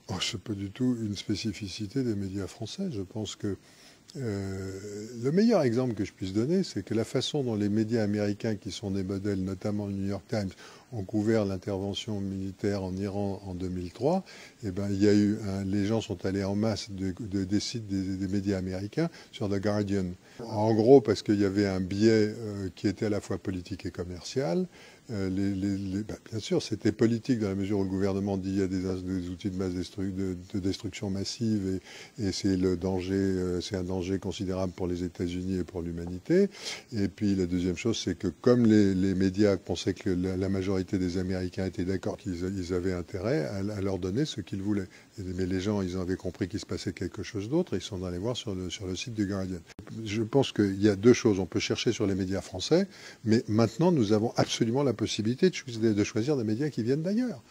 Oh, ce n'est pas du tout une spécificité des médias français. Je pense que le meilleur exemple que je puisse donner, c'est que la façon dont les médias américains, qui sont des modèles, notamment le New York Times, ont couvert l'intervention militaire en Iran en 2003, eh ben, il y a eu les gens sont allés en masse des sites des médias américains sur The Guardian. En gros, parce qu'il y avait un biais qui était à la fois politique et commercial. Bien sûr, c'était politique dans la mesure où le gouvernement dit qu'il y a des outils de destruction massive et c'est le danger, c'est un danger considérable pour les États-Unis et pour l'humanité. Et puis la deuxième chose, c'est que comme les médias pensaient que la majorité des Américains étaient d'accord qu'ils avaient intérêt à leur donner ce qu'ils voulaient. Mais les gens, ils avaient compris qu'il se passait quelque chose d'autre et ils sont allés voir sur le site du Guardian. Je pense qu'il y a deux choses. On peut chercher sur les médias français, mais maintenant, nous avons absolument la possibilité de choisir des médias qui viennent d'ailleurs.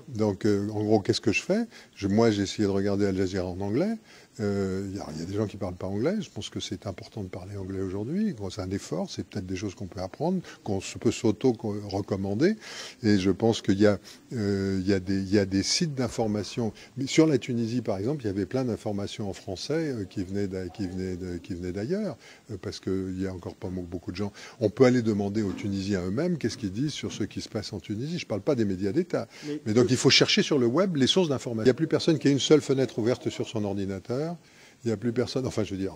Donc, en gros, qu'est-ce que je fais? Moi, j'ai essayé de regarder Al Jazeera en anglais. Il y a des gens qui ne parlent pas anglais. Je pense que c'est important de parler anglais aujourd'hui. Bon, c'est un effort. C'est peut-être des choses qu'on peut apprendre, qu'on peut s'auto-recommander. Et je pense qu'il y a des sites d'information. Sur la Tunisie, par exemple, il y avait plein d'informations en français qui venaient d'ailleurs, parce qu'il y a encore pas beaucoup de gens. On peut aller demander aux Tunisiens eux-mêmes qu'est-ce qu'ils disent sur ce qui se passe en Tunisie. Je ne parle pas des médias d'État. Mais donc, il faut chercher sur le web les sources d'information. Il n'y a plus personne qui ait une seule fenêtre ouverte sur son ordinateur. Il n'y a plus personne, enfin, je veux dire,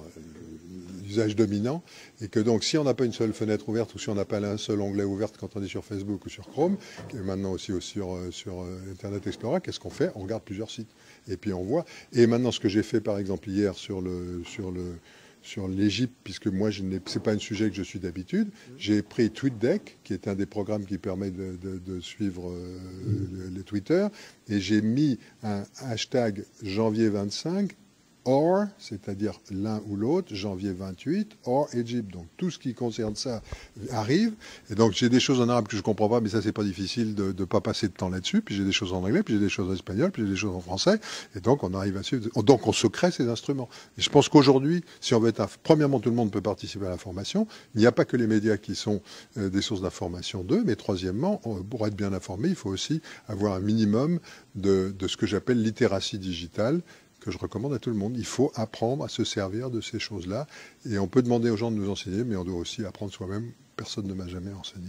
l'usage dominant, et que donc, si on n'a pas une seule fenêtre ouverte ou si on n'a pas un seul onglet ouvert quand on est sur Facebook ou sur Chrome, et maintenant aussi sur Internet Explorer, qu'est-ce qu'on fait? On regarde plusieurs sites. Et puis on voit. Et maintenant, ce que j'ai fait, par exemple, hier sur l'Égypte, puisque moi, c'est pas un sujet que je suis d'habitude, j'ai pris TweetDeck, qui est un des programmes qui permet de suivre les Twitter, et j'ai mis un hashtag janvier 25, or, c'est-à-dire l'un ou l'autre, janvier 28, or Égypte. Donc tout ce qui concerne ça arrive. Et donc j'ai des choses en arabe que je ne comprends pas, mais ça c'est pas difficile de ne pas passer de temps là-dessus. Puis j'ai des choses en anglais, puis j'ai des choses en espagnol, puis j'ai des choses en français. Et donc on arrive à suivre. Donc on se crée ces instruments. Et je pense qu'aujourd'hui, si on veut être... Premièrement, tout le monde peut participer à l'information. Il n'y a pas que les médias qui sont des sources d'information d'eux, mais troisièmement, pour être bien informé, il faut aussi avoir un minimum de ce que j'appelle littératie digitale, que je recommande à tout le monde. Il faut apprendre à se servir de ces choses-là. Et on peut demander aux gens de nous enseigner, mais on doit aussi apprendre soi-même. Personne ne m'a jamais enseigné.